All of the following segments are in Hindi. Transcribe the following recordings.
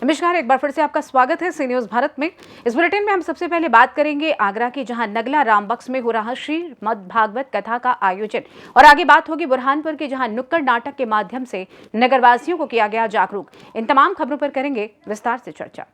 नमस्कार, एक बार फिर से आपका स्वागत है सी न्यूज भारत में। इस बुलेटिन में हम सबसे पहले बात करेंगे आगरा की, जहां नगला रामबक्स में हो रहा श्रीमद् भागवत कथा का आयोजन, और आगे बात होगी बुरहानपुर की, जहां नुक्कड़ नाटक के माध्यम से नगरवासियों को किया गया जागरूक। इन तमाम खबरों पर करेंगे विस्तार से चर्चा।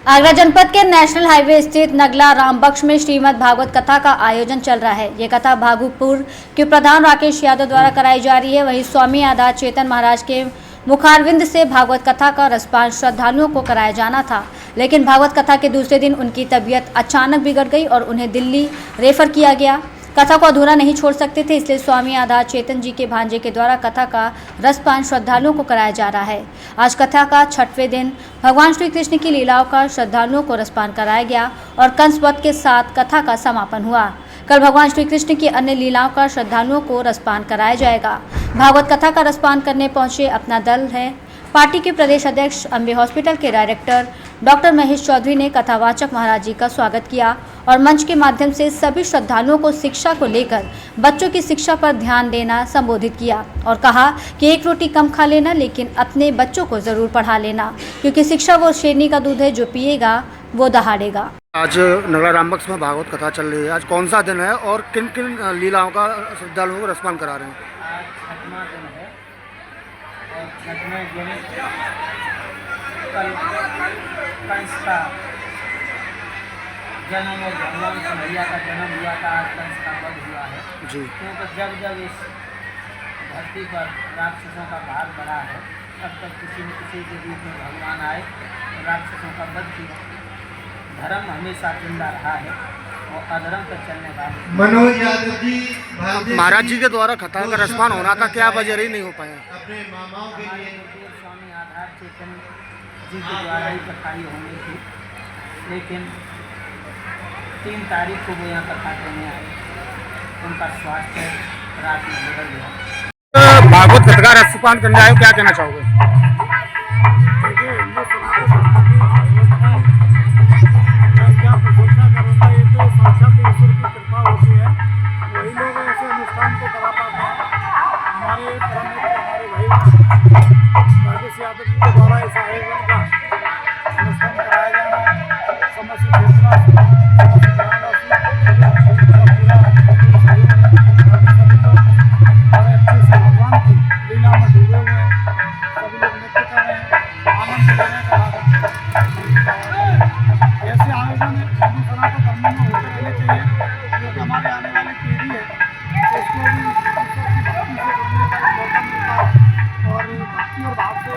आगरा जनपद के नेशनल हाईवे स्थित नगला रामबक्स में श्रीमद् भागवत कथा का आयोजन चल रहा है। ये कथा भागुपुर के प्रधान राकेश यादव द्वारा कराई जा रही है। वहीं स्वामी आधार चेतन महाराज के मुखारविंद से भागवत कथा का रसपान श्रद्धालुओं को कराया जाना था, लेकिन भागवत कथा के दूसरे दिन उनकी तबीयत अचानक बिगड़ गई और उन्हें दिल्ली रेफर किया गया। कथा को अधूरा नहीं छोड़ सकते थे, इसलिए स्वामी आधार चेतन जी के भांजे के द्वारा कथा का रसपान श्रद्धालुओं को कराया जा रहा है। आज कथा का 6वें दिन भगवान श्री कृष्ण की लीलाओं का श्रद्धालुओं को रसपान कराया गया और कंसवध के साथ कथा का समापन हुआ। कल भगवान श्री कृष्ण की अन्य लीलाओं का श्रद्धालुओं को रसपान कराया जाएगा। भागवत कथा का रसपान करने पहुंचे अपना दल है पार्टी के प्रदेश अध्यक्ष, अम्बे हॉस्पिटल के डायरेक्टर डॉक्टर महेश चौधरी ने कथावाचक महाराज जी का स्वागत किया और मंच के माध्यम से सभी श्रद्धालुओं को शिक्षा को लेकर बच्चों की शिक्षा पर ध्यान देना संबोधित किया और कहा कि एक रोटी कम खा लेना, लेकिन अपने बच्चों को जरूर पढ़ा लेना, क्योंकि शिक्षा वो शेरनी का दूध है, जो पिएगा वो दहाड़ेगा। आज नगला रामबक्स में भागवत कथा चल रही है। आज कौन सा दिन है और किन किन लीलाओं का श्रद्धालुओं को रसपान करा रहे हैं? आज 6वां दिन है और 6वें दिन कल कंस का जन्म और भगवान कन्हैया का जन्म हुआ था। आज कंस का वध हुआ है जी। क्योंकि जब जब इस धरती पर राक्षसों का भार बढ़ा है, तब तक किसी न किसी के रूप में भगवान आए और राक्षसों का वध किया। धर्म हमेशा जिंदा रहा है और अधर्म पर चलने वाले मनोज यादव जी महाराज जी के द्वारा कथा का रसपान होना था, क्या वजह ही नहीं हो पाया? अपने मामाओं के हमारे लिए गुरुदेव स्वामी आधार चेतन जी के द्वारा ही कथाई होनी थी, लेकिन 3 तारीख को वो यहाँ कथा करने आए। उनका स्वास्थ्य रात में बिगड़ गया। भागवत कथा का रसपान करने आए, क्या कहना चाहोगे? यादव जी के द्वारा इस आयोजन का अनुष्ठान कराया जाना समस्त अच्छे से भगवान की लीला में डूबे हुए हैं। सभी लोग नृत्य कर रहे हैं, आनंद लेने का ऐसे आयोजन हिंदू सनातन धर्म में होते रहने चाहिए, क्योंकि हमारे आने वाली पीढ़ी है इसको भी ईश्वर की भक्ति से जुड़ने का मौका मिलता है और भक्ति और भाव से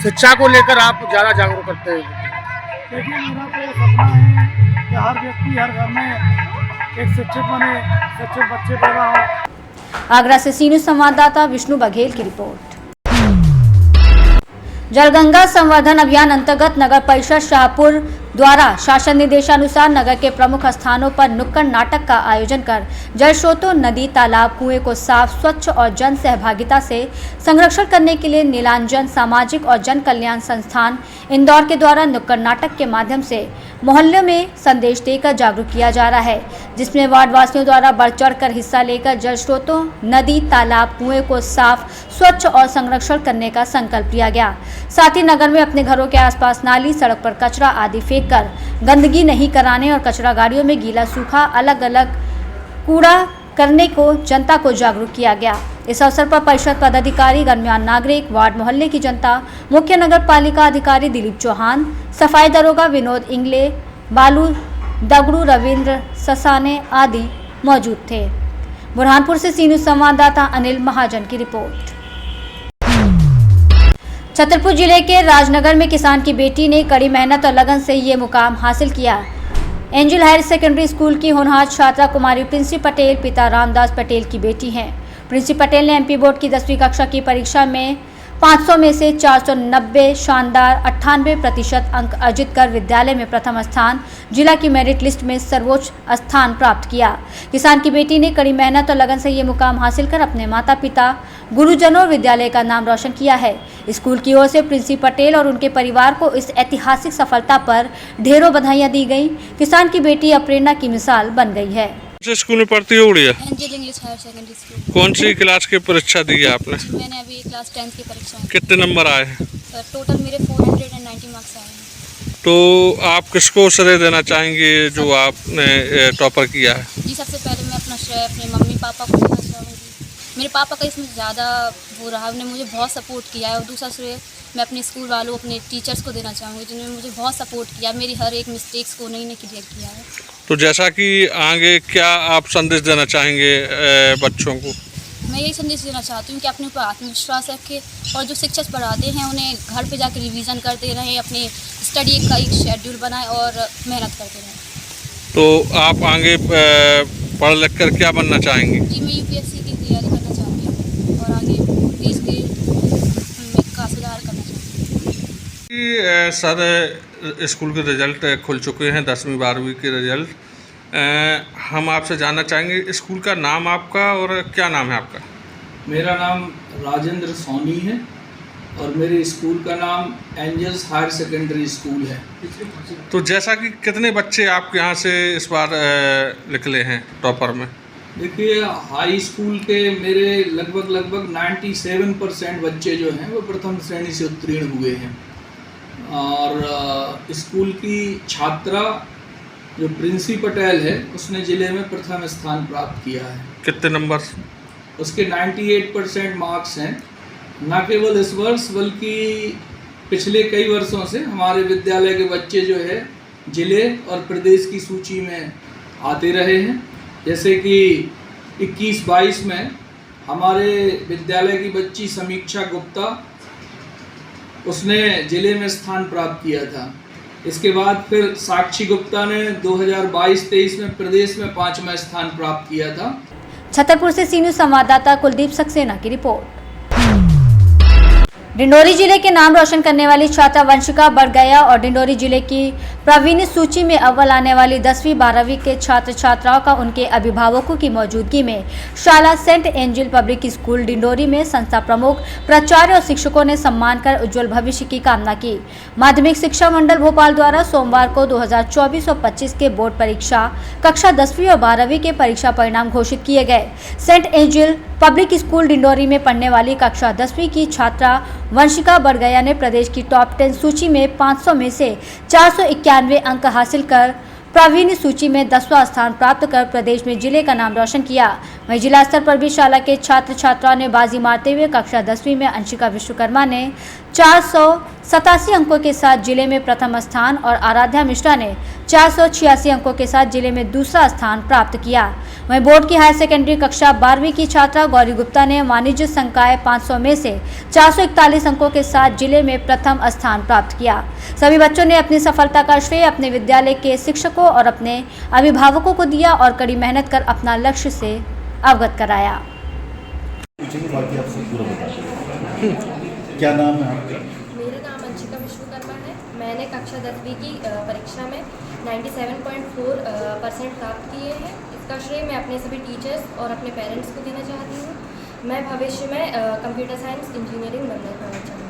शिक्षा को लेकर आप ज़्यादा जागरूक करते हैं? देखिए, मेरा तो ये सपना है कि हर व्यक्ति हर घर में एक शिक्षित बने, शिक्षित बच्चे पैदा हों। आगरा से सी न्यूज संवाददाता विष्णु बघेल की रिपोर्ट। जलगंगा संवर्धन अभियान अंतर्गत नगर परिषद शाहपुर द्वारा शासन निर्देशानुसार नगर के प्रमुख स्थानों पर नुक्कड़ नाटक का आयोजन कर जल स्रोतों, नदी, तालाब, कुएं को साफ, स्वच्छ और जन सहभागिता से संरक्षण करने के लिए नीलांजन सामाजिक और जन कल्याण संस्थान इंदौर के द्वारा नुक्कड़ नाटक के माध्यम से मोहल्ले में संदेश देकर जागरूक किया जा रहा है, जिसमें वार्ड वासियों द्वारा बढ़ चढ़ कर हिस्सा लेकर जल स्रोतों, नदी, तालाब, कुएं को साफ, स्वच्छ और संरक्षण करने का संकल्प लिया गया। साथ ही नगर में अपने घरों के आसपास नाली, सड़क पर कचरा आदि फेंक कर गंदगी नहीं कराने और कचरा गाड़ियों में गीला सूखा अलग अलग कूड़ा करने को जनता को जागरूक किया गया। इस अवसर पर परिषद पदाधिकारी, गणमान्य नागरिक, वार्ड मोहल्ले की जनता, मुख्य नगर पालिका अधिकारी दिलीप चौहान, सफाई दरोगा विनोद इंगले, बालू दगड़ू, रविंद्र ससाने आदि मौजूद थे। बुरहानपुर से सी न्यूज संवाददाता अनिल महाजन की रिपोर्ट। छतरपुर जिले के राजनगर में किसान की बेटी ने कड़ी मेहनत और लगन से ये मुकाम हासिल किया। एंजल हायर सेकेंडरी स्कूल की होनहार छात्रा कुमारी प्रिंसी पटेल पिता रामदास पटेल की बेटी हैं। प्रिंसी पटेल ने एमपी बोर्ड की 10वीं कक्षा की परीक्षा में 500 में से 490 शानदार 98% अंक अर्जित कर विद्यालय में प्रथम स्थान, जिला की मेरिट लिस्ट में सर्वोच्च स्थान प्राप्त किया। किसान की बेटी ने कड़ी मेहनत और लगन से ये मुकाम हासिल कर अपने माता पिता, गुरुजनों और विद्यालय का नाम रोशन किया है। स्कूल की ओर से प्रिंसी पटेल और उनके परिवार को इस ऐतिहासिक सफलता पर ढेरों बधाइयां दी गईं। किसान की बेटी अब प्रेरणा की मिसाल बन गई है। से स्कूल में पढ़ती हो गुड़िया? Angel English higher secondary school. कौन सी क्लास की परीक्षा दी है आपने? मैंने अभी क्लास 10th की परीक्षा दी। कितने नंबर आए हैं? टोटल मेरे 490 मार्क्स आए हैं। तो आप किसको श्रेय देना चाहेंगे जो आपने टॉपर किया है? जी, सबसे पहले मैं अपना श्रेय अपने मम्मी पापा को देना चाहूँगी। मेरे पापा का इसमें ज़्यादा वो रहा, उन्होंने मुझे बहुत सपोर्ट किया है। और दूसरा श्रेय मैं अपने स्कूल वालों, अपने टीचर्स को देना चाहूँगी जिन्होंने मुझे बहुत सपोर्ट किया, मेरी हर एक मिस्टेक्स को उन्हीं ने क्लियर किया है। तो जैसा कि आगे क्या आप संदेश देना चाहेंगे बच्चों को? मैं यही संदेश देना चाहती हूँ कि अपने ऊपर आत्मविश्वास रखें और जो शिक्षक पढ़ाते हैं उन्हें घर पे जाकर रिवीजन करते रहें, अपने स्टडी का एक शेड्यूल बनाएं और मेहनत करते रहें। तो आप आगे पढ़ लिख कर क्या बनना चाहेंगे? जी, मैं यूपीएससी की तैयारी करना चाहती हूँ और आगे देश का सुधार करना चाहती हूँ। सर, स्कूल के रिजल्ट खुल चुके हैं, 10वीं 12वीं के रिजल्ट। हम आपसे जानना चाहेंगे स्कूल का नाम आपका और क्या नाम है आपका? मेरा नाम राजेंद्र सोनी है और मेरे स्कूल का नाम एंजल्स हायर सेकेंडरी स्कूल है। तो जैसा कि कितने बच्चे आपके यहाँ से इस बार निकले हैं टॉपर में? देखिए, हाई स्कूल के मेरे लगभग 97% बच्चे जो हैं वो प्रथम श्रेणी से उत्तीर्ण हुए हैं। और स्कूल की छात्रा जो प्रिंसी पटेल है उसने ज़िले में प्रथम स्थान प्राप्त किया है। कितने नंबर? उसके 98% मार्क्स हैं। न केवल इस वर्ष बल्कि पिछले कई वर्षों से हमारे विद्यालय के बच्चे जो है जिले और प्रदेश की सूची में आते रहे हैं। जैसे कि 21-22 में हमारे विद्यालय की बच्ची समीक्षा गुप्ता, उसने जिले में स्थान प्राप्त किया था। इसके बाद फिर साक्षी गुप्ता ने 2022-23 में प्रदेश में 5वां स्थान प्राप्त किया था। छतरपुर से सी न्यूज़ संवाददाता कुलदीप सक्सेना की रिपोर्ट। डिंडोरी जिले के नाम रोशन करने वाली छात्रा वंशिका बड़गया और डिंडोरी जिले की प्रवीण सूची में अव्वल आने वाली 10वीं 12वीं के छात्र छात्राओं का उनके अभिभावकों की मौजूदगी में शाला saint angel public school Dindori में संस्था प्रमुख, प्राचार्य और शिक्षकों ने सम्मान कर उज्जवल भविष्य की कामना की। माध्यमिक शिक्षा मंडल भोपाल द्वारा सोमवार को 2024 और 25 के बोर्ड परीक्षा कक्षा 10वीं और 12वीं के परीक्षा परिणाम घोषित किए गए। Saint angel public school Dindori में पढ़ने वाली कक्षा 10वीं की छात्रा वंशिका बड़गया ने प्रदेश की टॉप 10 सूची में 500 में से 491 अंक हासिल कर प्रवीण सूची में 10वां स्थान प्राप्त कर प्रदेश में जिले का नाम रोशन किया। वहीं जिला स्तर पर भी शाला के छात्र छात्राओं ने बाजी मारते हुए कक्षा 10वीं में अंशिका विश्वकर्मा ने 487 अंकों के साथ जिले में प्रथम स्थान और आराध्या मिश्रा ने 486 अंकों के साथ जिले में दूसरा स्थान प्राप्त किया। वहीं बोर्ड की हायर सेकेंडरी कक्षा 12वीं की छात्रा गौरी गुप्ता ने वाणिज्य संकाय 500 में से 441 अंकों के साथ जिले में प्रथम स्थान प्राप्त किया। सभी बच्चों ने अपनी सफलता का श्रेय अपने विद्यालय के शिक्षकों और अपने अभिभावकों को दिया और कड़ी मेहनत कर अपना लक्ष्य से अवगत कराया। क्या नाम है आपका? मेरा नाम अंशिका विश्वकर्मा है। मैंने कक्षा 10वीं की परीक्षा में 97.4% प्राप्त किए हैं। इसका श्रेय मैं अपने सभी टीचर्स और अपने पेरेंट्स को देना चाहती हूँ। मैं भविष्य में कंप्यूटर साइंस इंजीनियरिंग बनना चाहती हूँ।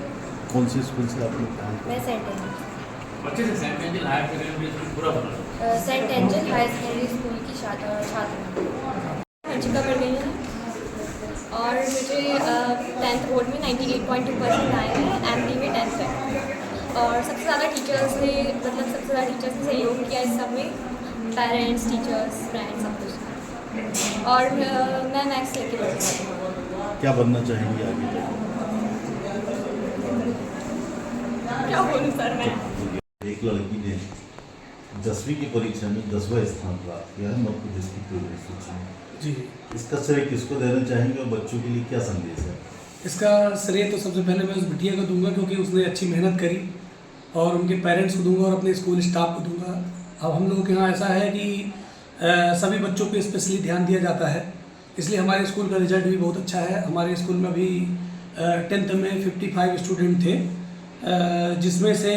कौन से स्कूल से आपने काम किया? मैं saint angel saint angel higher secondary school की छात्रा अंशिका बड़गया है और मुझे 10th बोर्ड में 98.2% आए हैं। एमपी में 10th है और सबसे ज़्यादा टीचर्स ने सहयोग किया इस सब में, पेरेंट्स, टीचर्स, फ्रेंड्स, सब कुछ। और मैं मैथ्स लेके बढ़ती हूँ। क्या बनना चाहेंगे आगे? क्या बोलूँ सर मैं? एक लड़की ने 10वीं की परीक्षा में 10वां स्थान प्राप्त किया है मध्य प्रदेश की पूरी सूची में। जी, इसका श्रेय किसको देना चाहेंगे और बच्चों के लिए क्या संदेश है? इसका श्रेय तो सबसे पहले मैं उस बिटिया को दूंगा क्योंकि उसने अच्छी मेहनत करी, और उनके पेरेंट्स को दूंगा और अपने स्कूल स्टाफ को दूंगा। अब हम लोगों के यहाँ ऐसा है कि सभी बच्चों पे स्पेशली ध्यान दिया जाता है, इसलिए हमारे स्कूल का रिजल्ट भी बहुत अच्छा है। हमारे स्कूल में अभी 10th में 55 स्टूडेंट थे, जिसमें से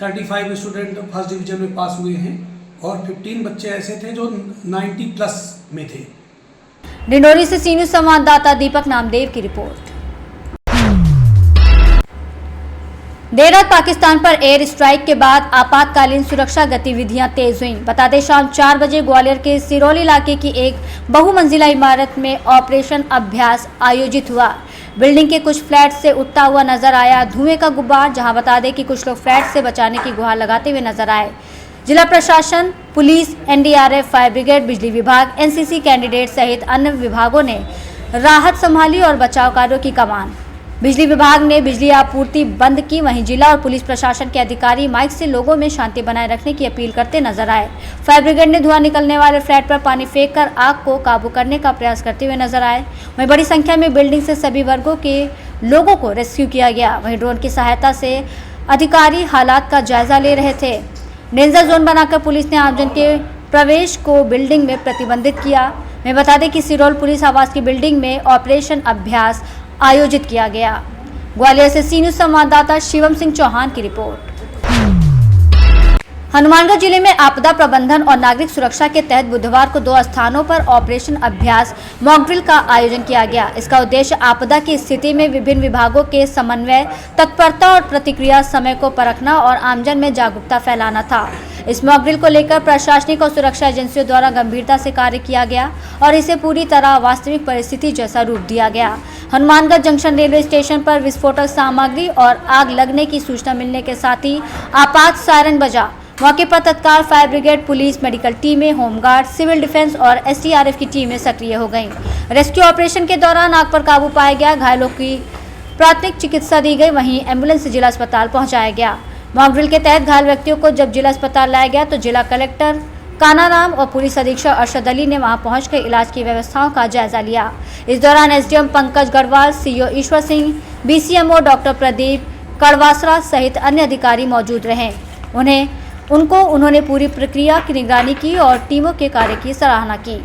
35 स्टूडेंट फर्स्ट डिवीज़न में पास हुए हैं और 15 बच्चे ऐसे थे जो 90+ में थे। डिंडोरी से सी न्यूज़ संवाददाता दीपक नामदेव की रिपोर्ट। देर रात पाकिस्तान पर एयर स्ट्राइक के बाद आपातकालीन सुरक्षा गतिविधियां तेज हुईं। बता दें शाम 4 बजे ग्वालियर के सिरौली इलाके की एक बहुमंजिला इमारत में ऑपरेशन अभ्यास आयोजित हुआ। बिल्डिंग के कुछ फ्लैट से उठता हुआ नजर आया धुएं का गुब्बार, जहां बता दें कि कुछ लोग फ्लैट से बचाने की गुहार लगाते हुए नजर आए। जिला प्रशासन, पुलिस, एनडीआरएफ, फायर ब्रिगेड, बिजली विभाग, एनसीसी कैंडिडेट सहित अन्य विभागों ने राहत संभाली और बचाव कार्यों की कमान। बिजली विभाग ने बिजली आपूर्ति बंद की, वहीं जिला और पुलिस प्रशासन के अधिकारी माइक से लोगों में शांति बनाए रखने की अपील करते नजर आए। फायर ब्रिगेड ने धुआं निकलने वाले फ्लैट पर पानी फेंककर आग को काबू करने का प्रयास करते हुए नजर आए। वहीं बड़ी संख्या में बिल्डिंग से सभी वर्गों के लोगों को रेस्क्यू किया गया। वहीं ड्रोन की सहायता से अधिकारी हालात का जायजा ले रहे थे। डेंजर जोन बनाकर पुलिस ने आमजन के प्रवेश को बिल्डिंग में प्रतिबंधित किया। मैं बता दें कि सिरौल पुलिस आवास की बिल्डिंग में ऑपरेशन अभ्यास आयोजित किया गया। ग्वालियर से सी न्यूज संवाददाता शिवम सिंह चौहान की रिपोर्ट। हनुमानगढ़ जिले में आपदा प्रबंधन और नागरिक सुरक्षा के तहत बुधवार को 2 स्थानों पर ऑपरेशन अभ्यास मॉक ड्रिल का आयोजन किया गया। इसका उद्देश्य आपदा की स्थिति में विभिन्न विभागों के समन्वय, तत्परता और प्रतिक्रिया समय को परखना और आमजन में जागरूकता फैलाना था। इस मॉक ड्रिल को लेकर प्रशासनिक और सुरक्षा एजेंसियों द्वारा गंभीरता से कार्य किया गया और इसे पूरी तरह वास्तविक परिस्थिति जैसा रूप दिया गया। हनुमानगढ़ जंक्शन रेलवे स्टेशन पर विस्फोटक सामग्री और आग लगने की सूचना मिलने के साथ ही आपात सायरन बजा। मौके पर तत्काल फायर ब्रिगेड, पुलिस, मेडिकल टीमें, होमगार्ड, सिविल डिफेंस और एसडीआरएफ की टीमें सक्रिय हो गईं। रेस्क्यू ऑपरेशन के दौरान आग पर काबू पाया गया। घायलों की प्राथमिक चिकित्सा दी गई, वहीं एम्बुलेंस से जिला अस्पताल पहुंचाया गया। मॉक ड्रिल के तहत घायल व्यक्तियों को जब जिला अस्पताल लाया गया तो जिला कलेक्टर कानाराम और पुलिस अधीक्षक अरशद अली ने वहां पहुंचकर इलाज की व्यवस्थाओं का जायजा लिया। इस दौरान SDM Pankaj Garhwal, CO Ishwar Singh, BCMO doctor Pradeep Kadwasara सहित अन्य अधिकारी मौजूद रहे। उन्होंने पूरी प्रक्रिया की निगरानी की और टीमों के कार्य की सराहना की।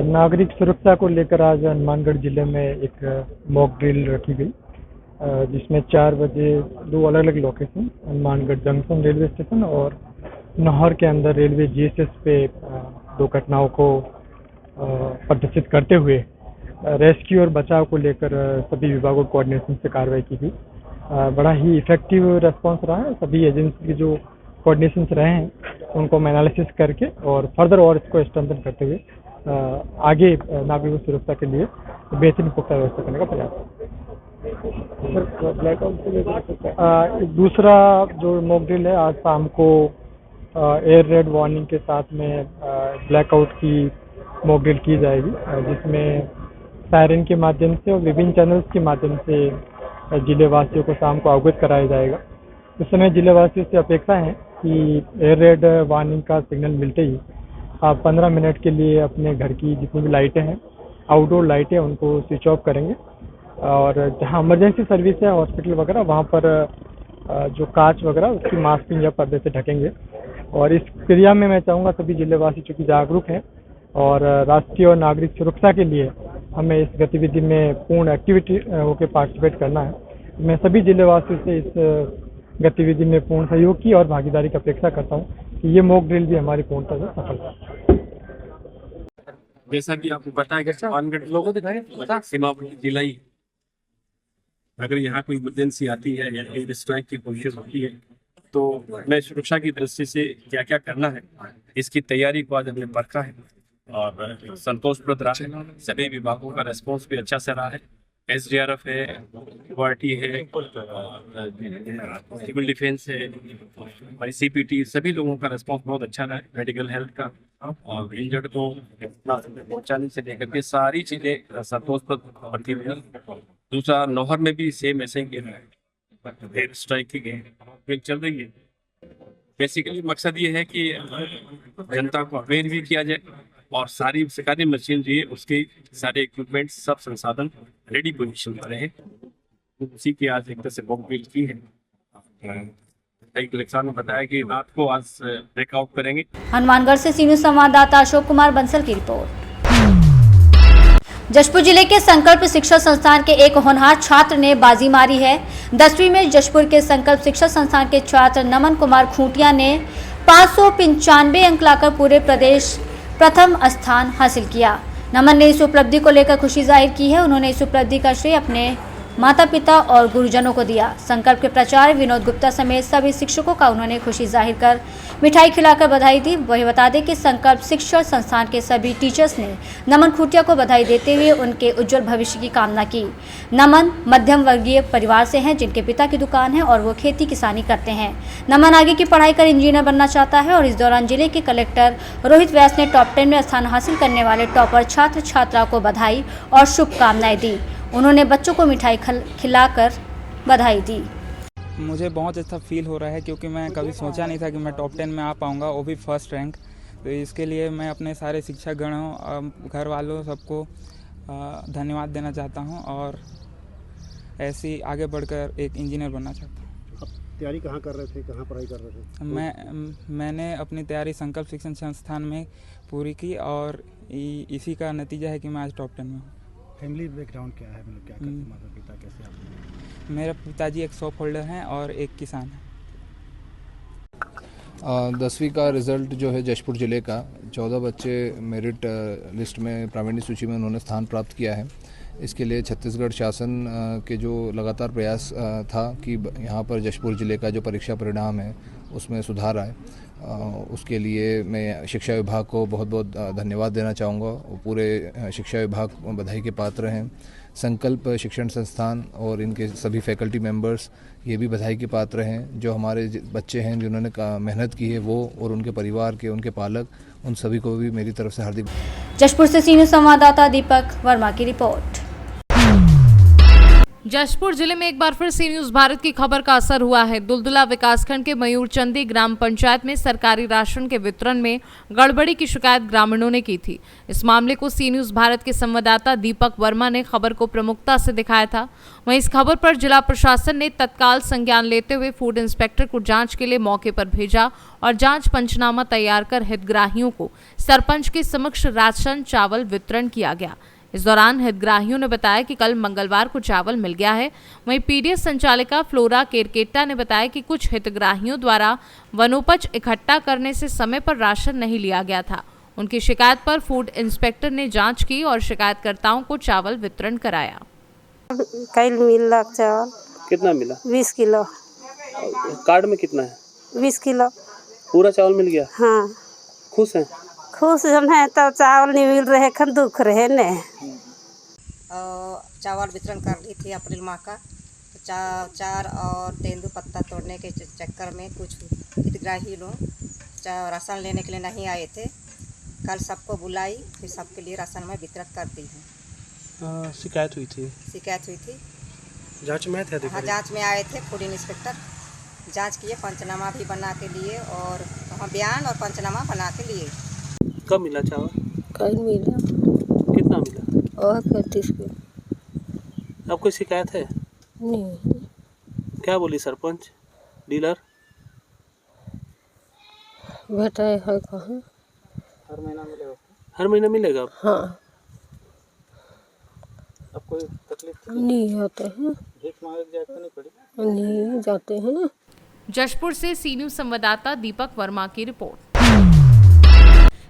नागरिक सुरक्षा को लेकर आज हनुमानगढ़ जिले में एक मॉक ड्रिल रखी गई, जिसमें 4 बजे 2 अलग अलग location, Hanumangarh junction railway station और नहर के अंदर रेलवे जीएसएस पे 2 घटनाओं को प्रदर्शित करते हुए रेस्क्यू और बचाव को लेकर सभी विभागों कोऑर्डिनेशन से कार्रवाई की गई। बड़ा ही इफेक्टिव रेस्पॉन्स रहा है। सभी एजेंसी के जो कोऑर्डिनेशन रहे हैं उनको हम एनालिसिस करके और फर्दर और इसको स्ट्रेंथन करते हुए आगे नागरिक सुरक्षा के लिए बेहतरीन पुख्ता व्यवस्था करने का प्रयास। दूसरा जो मॉक ड्रिल है, आज शाम को एयर रेड वार्निंग के साथ में ब्लैकआउट की मॉक ड्रिल की जाएगी, जिसमें सायरन के माध्यम से और विभिन्न चैनल्स के माध्यम से जिले वासियों को शाम को अवगत कराया जाएगा। उस समय जिले वासियों से अपेक्षा है कि एयर रेड वार्निंग का सिग्नल मिलते ही आप 15 मिनट के लिए अपने घर की जितनी भी लाइटें हैं, आउटडोर लाइटें, उनको स्विच ऑफ करेंगे और जहां इमरजेंसी सर्विस है, हॉस्पिटल वगैरह, वहां पर जो कांच वगैरह उसकी मास्किंग या पर्दे से ढकेंगे। और इस क्रिया में मैं चाहूँगा सभी जिलेवासी चूँकि जागरूक हैं और राष्ट्रीय और नागरिक सुरक्षा के लिए हमें इस गतिविधि में पूर्ण एक्टिविटी होकर पार्टिसिपेट करना है। मैं सभी जिलेवासियों से इस गतिविधि में पूर्ण सहयोग की और भागीदारी की अपेक्षा करता हूँ कि ये मॉक ड्रिल भी हमारी पूर्णतः से सफल है। जैसा कि आपको बताया गया, हनुमानगढ़ लोगों दिखाए सीमावर्ती जिला ही, अगर यहाँ कोई इमरजेंसी आती है या एयर स्ट्राइक की कोशिश होती है तो मैं सुरक्षा की दृष्टि से क्या क्या करना है इसकी तैयारी को आज हमने परखा है और संतोषप्रद रहा है। सभी विभागों का रेस्पॉन्स भी अच्छा से रहा है। एसडीआरएफ है, वार्टी है, सिविल डिफेंस है, हमारी सीपीटी, सभी लोगों का रेस्पॉन्स बहुत अच्छा रहा है। मेडिकल हेल्थ का और इंजर्ड को पहुंचाने से लेकर के सारी चीज़ें संतोषप्रद बढ़ती हुई। दूसरा, नौहर में भी सेम ऐसे ही एयर स्ट्राइक की चल रही है। बेसिकली मकसद ये है कि जनता को अवेयर भी किया जाए और सारी सरकारी मशीनरी है, उसके सारे इक्विपमेंट, सब संसाधन रेडी पोजीशन पर रहे। उसी की आज एक तरह से मॉक ड्रिल की है। कलेक्टर ने बताया कि रात को आज ब्रेकआउट करेंगे। हनुमानगढ़ से सी न्यूज संवाददाता अशोक कुमार बंसल की रिपोर्ट। जशपुर जिले के संकल्प शिक्षा संस्थान के एक होनहार छात्र ने बाजी मारी है। 10वीं में जशपुर के संकल्प शिक्षा संस्थान के छात्र नमन कुमार खूंटिया ने 595 अंक लाकर पूरे प्रदेश प्रथम स्थान हासिल किया। नमन ने इस उपलब्धि को लेकर खुशी जाहिर की है। उन्होंने इस उपलब्धि का श्रेय अपने माता पिता और गुरुजनों को दिया। संकल्प के प्राचार्य विनोद गुप्ता समेत सभी शिक्षकों का उन्होंने खुशी जाहिर कर मिठाई खिलाकर बधाई दी। वही बता दें कि संकल्प शिक्षण संस्थान के सभी टीचर्स ने नमन खूटिया को बधाई देते हुए उनके उज्जवल भविष्य की कामना की। नमन मध्यम वर्गीय परिवार से हैं, जिनके पिता की दुकान है और वो खेती किसानी करते हैं। नमन आगे की पढ़ाई कर इंजीनियर बनना चाहता है और इस दौरान जिले के कलेक्टर रोहित व्यास ने टॉप 10 में स्थान हासिल करने वाले टॉपर छात्र छात्रा को बधाई और शुभकामनाएं दी। उन्होंने बच्चों को मिठाई खिलाकर बधाई दी। मुझे बहुत अच्छा फील हो रहा है क्योंकि मैं कभी सोचा नहीं था कि मैं टॉप 10 में आ पाऊंगा, वो भी फर्स्ट रैंक। तो इसके लिए मैं अपने सारे शिक्षकगणों, घर वालों सबको धन्यवाद देना चाहता हूं और ऐसे ही आगे बढ़कर एक इंजीनियर बनना चाहता हूं। आप तैयारी कहाँ कर रहे थे, कहाँ पढ़ाई कर रहे थे? मैंने अपनी तैयारी संकल्प शिक्षण संस्थान में पूरी की और इसी का नतीजा है कि मैं आज टॉप 10 में हूँ। फैमिली बैकग्राउंड क्या है, मतलब क्या करते हैं माता पिता, कैसे आप? मेरे पिताजी एक शॉप होल्डर हैं और एक किसान है। 10वीं का रिज़ल्ट जो है जशपुर ज़िले का 14 बच्चे मेरिट लिस्ट में प्रावीण्य सूची में उन्होंने स्थान प्राप्त किया है। इसके लिए छत्तीसगढ़ शासन के जो लगातार प्रयास था कि यहाँ पर जशपुर ज़िले का जो परीक्षा परिणाम है उसमें सुधार आए, उसके लिए मैं शिक्षा विभाग को बहुत बहुत धन्यवाद देना चाहूँगा। पूरे शिक्षा विभाग बधाई के पात्र हैं। संकल्प शिक्षण संस्थान और इनके सभी फैकल्टी मेंबर्स ये भी बधाई के पात्र हैं। जो हमारे बच्चे हैं जिन्होंने मेहनत की है वो और उनके परिवार के, उनके पालक, उन सभी को भी मेरी तरफ से हार्दिक। जशपुर से सीनियर संवाददाता दीपक वर्मा की रिपोर्ट। जशपुर जिले में एक बार फिर सी न्यूज भारत की खबर का असर हुआ है। दुलदुला विकासखंड के मयूरचंदी ग्राम पंचायत में सरकारी राशन के वितरण में गड़बड़ी की शिकायत ग्रामीणों ने की थी। इस मामले को सी न्यूज भारत के संवाददाता दीपक वर्मा ने खबर को प्रमुखता से दिखाया था। वहीं इस खबर पर जिला प्रशासन ने तत्काल संज्ञान लेते हुए फूड इंस्पेक्टर को जांच के लिए मौके पर भेजा और जांच पंचनामा तैयार कर हितग्राहियों को सरपंच के समक्ष राशन चावल वितरण किया गया। इस दौरान हितग्राहियों ने बताया कि कल मंगलवार को चावल मिल गया है। वहीं पीडीएस संचालिका फ्लोरा केरकेट्टा ने बताया कि कुछ हितग्राहियों द्वारा वनोपज इकट्ठा करने से समय पर राशन नहीं लिया गया था। उनकी शिकायत पर फूड इंस्पेक्टर ने जांच की और शिकायतकर्ताओं को चावल वितरण कराया। कल मिला चावल। कितना मिला? 20 किलो। कार्ड में कितना है? 20 किलो। पूरा चावल मिल गया? हाँ। खुश हैं? खुश हम हैं, तो चावल नहीं मिल रहे, खन दुख रहे ने। चावल वितरण कर ली थी अप्रैल माह का, तो चार और तेंदू पत्ता तोड़ने के चक्कर में कुछ हितग्राही लोग राशन लेने के लिए नहीं आए थे। कल सबको बुलाई, फिर सबके लिए राशन में वितरण कर दी है। शिकायत हुई थी? शिकायत हुई थी। जांच में थे? हाँ, जांच में आए थे फूड इंस्पेक्टर, जांच किए, पंचनामा भी बना के लिए और वहाँ बयान और पंचनामा बना के लिए। कब मिला चावल? कल मिला। कितना मिला? और 35 किलो। अब कोई शिकायत है? नहीं। क्या बोली सरपंच, डीलर? बेटा है कहाँ? हर महीना मिलेगा? हर महीना मिलेगा? हाँ। अब कोई तकलीफ नहीं होते हैं? भीख मांगे जाते नहीं पड़ी? नहीं जाते हैं। जशपुर से सी न्यूज संवाददाता दीपक वर्मा की रिपोर्ट।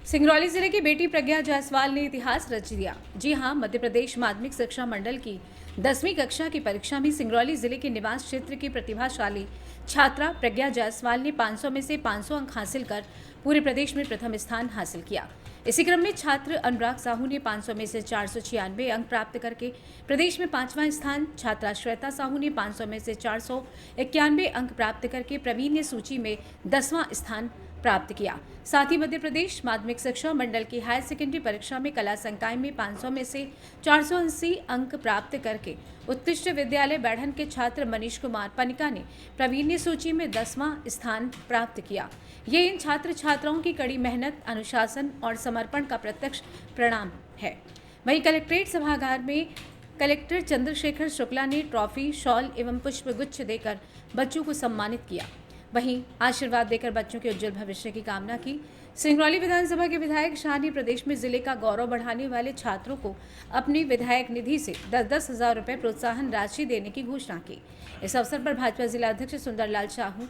सिंगरौली जिले की बेटी प्रज्ञा जायसवाल ने इतिहास रच दिया। जी हां, मध्य प्रदेश माध्यमिक शिक्षा मंडल की 10वीं कक्षा की परीक्षा में सिंगरौली जिले के निवास क्षेत्र की प्रतिभाशाली छात्रा प्रज्ञा जायसवाल ने 500 में से 500 अंक हासिल कर पूरे प्रदेश में प्रथम स्थान हासिल किया। इसी क्रम में छात्र अनुराग साहू ने 500 में से 496 अंक प्राप्त करके प्रदेश में 5वां स्थान, छात्रा श्वेता साहू ने 500 में से 491 अंक प्राप्त करके प्रावीण्य सूची में 10वां स्थान प्राप्त किया। साथ ही मध्य प्रदेश माध्यमिक शिक्षा मंडल की हायर सेकेंडरी परीक्षा में कला संकाय में 500 में से 480 अंक प्राप्त करके उत्कृष्ट विद्यालय बैढ़न के छात्र मनीष कुमार पनिका ने प्रावीण्य सूची में 10वां स्थान प्राप्त किया। ये इन छात्र छात्राओं की कड़ी मेहनत, अनुशासन और समर्पण का प्रत्यक्ष परिणाम है। वहीं कलेक्ट्रेट सभागार में कलेक्टर चंद्रशेखर शुक्ला ने ट्रॉफी, शॉल एवं पुष्प गुच्छ देकर बच्चों को सम्मानित किया। वहीं आशीर्वाद देकर बच्चों के उज्जवल भविष्य की कामना की। सिंगरौली विधानसभा के विधायक शाह ने प्रदेश में जिले का गौरव बढ़ाने वाले छात्रों को अपनी विधायक निधि से 10-10 हजार रुपये प्रोत्साहन राशि देने की घोषणा की। इस अवसर पर भाजपा जिला अध्यक्ष सुंदरलाल साहू,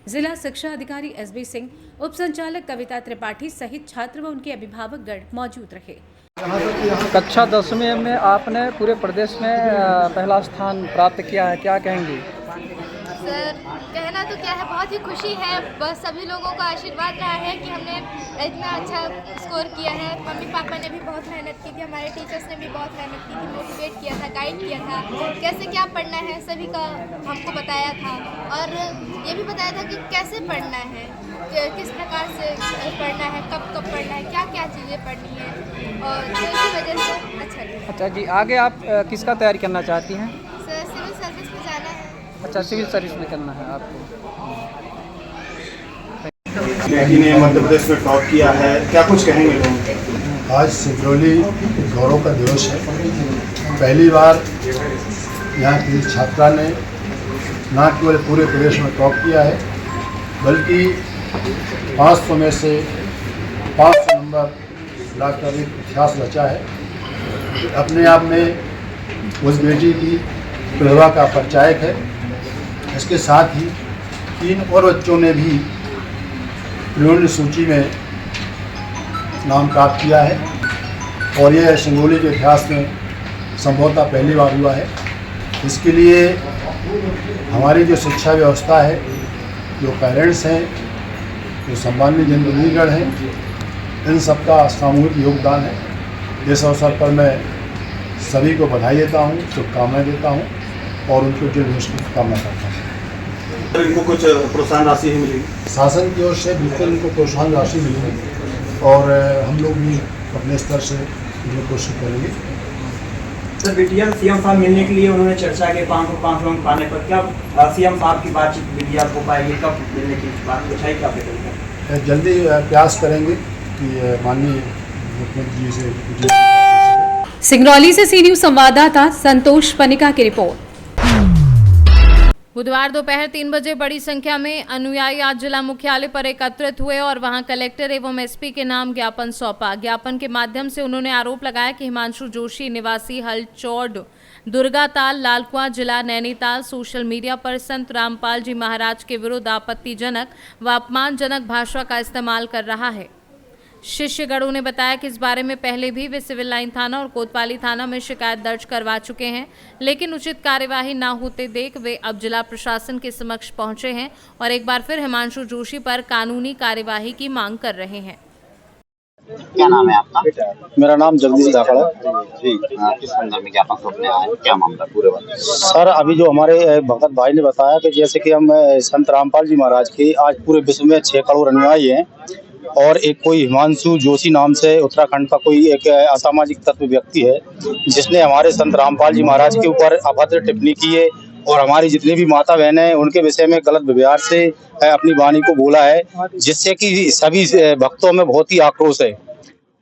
जिला शिक्षा अधिकारी SB सिंह, उप संचालक कविता त्रिपाठी सहित छात्र व उनके अभिभावकगण मौजूद रहे। कक्षा 10वीं में आपने पूरे प्रदेश में पहला स्थान प्राप्त किया है, क्या कहेंगी? सर कहना तो क्या है, बहुत ही खुशी है। बस सभी लोगों का आशीर्वाद रहा है कि हमने इतना अच्छा स्कोर किया है। मम्मी पापा ने भी बहुत मेहनत की थी, हमारे टीचर्स ने भी बहुत मेहनत की थी, मोटिवेट किया था, गाइड किया था, कैसे क्या पढ़ना है सभी का हमको बताया था। और ये भी बताया था कि कैसे पढ़ना है, किस प्रकार से पढ़ना है, कब कब पढ़ना है, क्या क्या चीज़ें पढ़नी है। और तो इसी वजह से अच्छा लगा। अच्छा जी, आगे आप किसका तैयारी करना चाहती हैं? सर सिविल सर्विस में जाना है। अच्छा, सिविल सर्विस में करना है आपको। लड़की ने मध्य प्रदेश में टॉप किया है, क्या कुछ कहेंगे लोग? आज सिंगरौली गौरव का दिवस है। पहली बार यहाँ की छात्रा ने न केवल पूरे प्रदेश में टॉप किया है, बल्कि 500 में से 500 नंबर लाकर एक इतिहास रचा है। अपने आप में उस बेटी की प्रतिभा का परिचायक है। इसके साथ ही 3 और बच्चों ने भी प्रियोरिटी सूची में नाम प्राप्त किया है और यह सिंगरौली के इतिहास में संभवतः पहली बार हुआ है। इसके लिए हमारी जो शिक्षा व्यवस्था है, जो पेरेंट्स हैं, जो सम्मानित जनप्रतिनिधिगण हैं, इन सबका सामूहिक योगदान है। इस अवसर पर मैं सभी को बधाई देता हूँ, शुभकामनाएं देता हूँ और उनको जो भविष्य की कामना करता हूँ। इनको कुछ प्रोत्साहन राशि ही मिलेगी? शासन की ओर से बिल्कुल इनको प्रोत्साहन राशि मिलेगी और हम लोग भी अपने स्तर से जो कोशिश करेंगे। सर बिटिया सीएम साहब मिलने के लिए उन्होंने चर्चा की 5 लोग पाने पर, क्या सीएम साहब की बातचीत बिटिया को पाएगी? कब मिलने की बात कुछ है क्या? जल्दी प्रयास करेंगे कि माननीय मुख्यमंत्री जी से। सिंगरौली से सी न्यूज़ संवाददाता संतोष पनिका की रिपोर्ट। बुधवार दोपहर 3 बजे बड़ी संख्या में अनुयायी आज जिला मुख्यालय पर एकत्रित हुए और वहां कलेक्टर एवं एसपी के नाम ज्ञापन सौंपा। ज्ञापन के माध्यम से उन्होंने आरोप लगाया कि हिमांशु जोशी निवासी हलचौड़ दुर्गाताल लालकुआं जिला नैनीताल सोशल मीडिया पर संत रामपाल जी महाराज के विरुद्ध आपत्तिजनक व अपमानजनक भाषा का इस्तेमाल कर रहा है। शिष्यगणों ने बताया कि इस बारे में पहले भी वे सिविल लाइन थाना और कोतवाली थाना में शिकायत दर्ज करवा चुके हैं, लेकिन उचित कार्यवाही न होते देख वे अब जिला प्रशासन के समक्ष पहुंचे हैं और एक बार फिर हिमांशु जोशी पर कानूनी कार्यवाही की मांग कर रहे हैं। क्या नाम है आपका? मेरा नाम जगदीश धाकड़ है जी। किस संदर्भ में ज्ञापन सौंपने आए हैं, क्या मामला पूरे बात? सर अभी जो हमारे भगत भाई ने बताया कि जैसे कि हम संत रामपाल जी महाराज के आज पूरे विश्व में 6 करोड़ अनुयायी हैं और एक कोई हिमांशु जोशी नाम से उत्तराखंड का कोई एक असामाजिक तत्व व्यक्ति है जिसने हमारे संत रामपाल जी महाराज के ऊपर अभद्र टिप्पणी की है और हमारी जितनी भी माता बहन हैं उनके विषय में गलत व्यवहार से अपनी वाणी को बोला है, जिससे कि सभी भक्तों में बहुत ही आक्रोश है।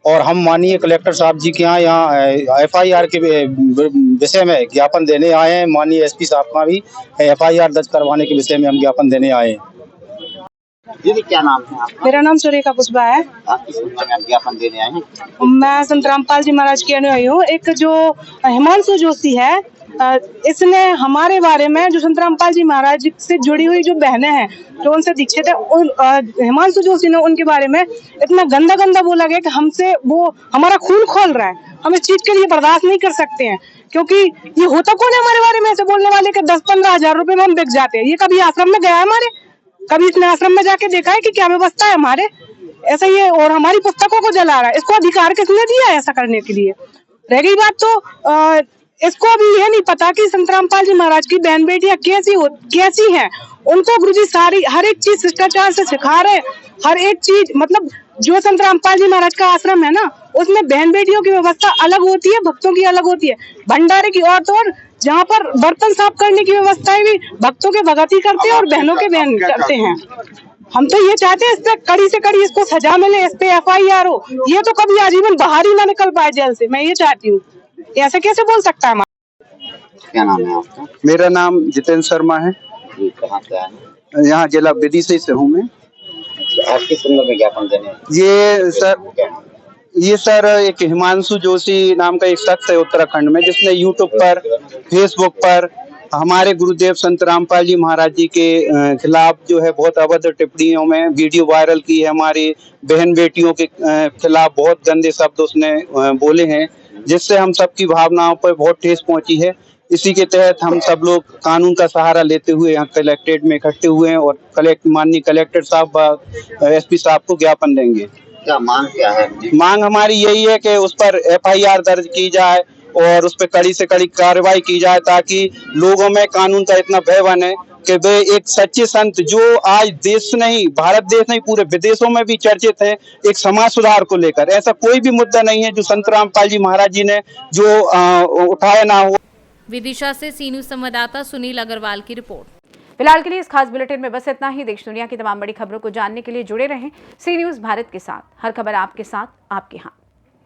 और हम माननीय कलेक्टर साहब जी के यहाँ FIR के विषय में ज्ञापन देने आए हैं। माननीय SP साहब का भी FIR दर्ज करवाने के विषय में हम ज्ञापन देने आए हैं। दीदी क्या नाम है आपका? मेरा नाम सुरेखा पुष्पा है। आप किस संदर्भ में ज्ञापन देने आए हैं? मैं संत रामपाल जी महाराज की अनुयायी हूँ। एक जो हिमांशु जोशी है, इसने हमारे बारे में जो संत रामपाल जी महाराज से जुड़ी हुई जो बहनें हैं जो उनसे दीक्षित है, हिमांशु जोशी ने उनके बारे में इतना गंदा बोला गया कि हमसे वो हमारा खून खोल रहा है। हम इस चीज के लिए बर्दाश्त नहीं कर सकते हैं, क्योंकि ये होता कौन है हमारे बारे में ऐसे बोलने वाले के 10-15 हजार रुपए में हम बिक जाते हैं। ये कभी आश्रम में गया है हमारे? कभी इसने आश्रम में जाके देखा है कि क्या व्यवस्था है हमारे? ऐसा ये और हमारी पुस्तकों को जला रहा है। इसको अधिकार किसने दिया है ऐसा करने के लिए? रह गई बात तो इसको अभी यह नहीं पता कि संत रामपाल जी महाराज की बहन बेटियां कैसी हैं। उनको गुरुजी सारी हर एक चीज शिष्टाचार से सिखा रहे हैं। हर एक चीज मतलब जो संत रामपाल जी महाराज का आश्रम है ना, उसमें बहन बेटियों की व्यवस्था अलग होती है, भक्तों की अलग होती है। भंडारे की औरत और जहाँ पर बर्तन साफ करने की व्यवस्थाएं भी भक्तों के भगत ही करते हैं और बहनों के बहन करते हैं। हम तो ये चाहते हैं इस पे कड़ी से कड़ी इसको सजा मिले, इस पे FIR हो। ये तो कभी आजीवन बाहर ही ना निकल पाए जेल से। मैं ये चाहती हूँ। ऐसे कैसे बोल सकता है? क्या नाम है आपका? मेरा नाम जितेंद्र शर्मा है। कहाँ से आए हैं? यहाँ जिला विदिशा से हूँ मैं। आप किस संदर्भ में ज्ञापन देने? ये सर एक हिमांशु जोशी नाम का एक शख्स है उत्तराखंड में, जिसने YouTube पर, Facebook पर हमारे गुरुदेव संत रामपाल जी महाराज जी के खिलाफ जो है बहुत अभद्र टिप्पणियों में वीडियो वायरल की है। हमारी बहन बेटियों के खिलाफ बहुत गंदे शब्द उसने बोले हैं, जिससे हम सबकी भावनाओं पर बहुत ठेस पहुंची है। इसी के तहत हम सब लोग कानून का सहारा लेते हुए यहाँ कलेक्ट्रेट में इकट्ठे हुए हैं और माननीय कलेक्टर साहब एसपी साहब को ज्ञापन देंगे। क्या मांग क्या है? मांग हमारी यही है कि उस पर FIR दर्ज की जाए और उस पर कड़ी से कड़ी कार्रवाई की जाए, ताकि लोगों में कानून का इतना भय बने कि वे एक सच्चे संत जो आज देश नहीं, भारत देश नहीं, पूरे विदेशों में भी चर्चित हैं, एक समाज सुधार को लेकर ऐसा कोई भी मुद्दा नहीं है जो संत रामपाल जी महाराज जी ने जो उठाया ना हो। विदिशा से सी न्यूज़ संवाददाता सुनील अग्रवाल की रिपोर्ट। फिलहाल के लिए इस खास बुलेटिन में बस इतना ही। देश दुनिया की तमाम बड़ी खबरों को जानने के लिए जुड़े रहें सी न्यूज़ भारत के साथ। हर खबर आपके साथ, आपके हाथ।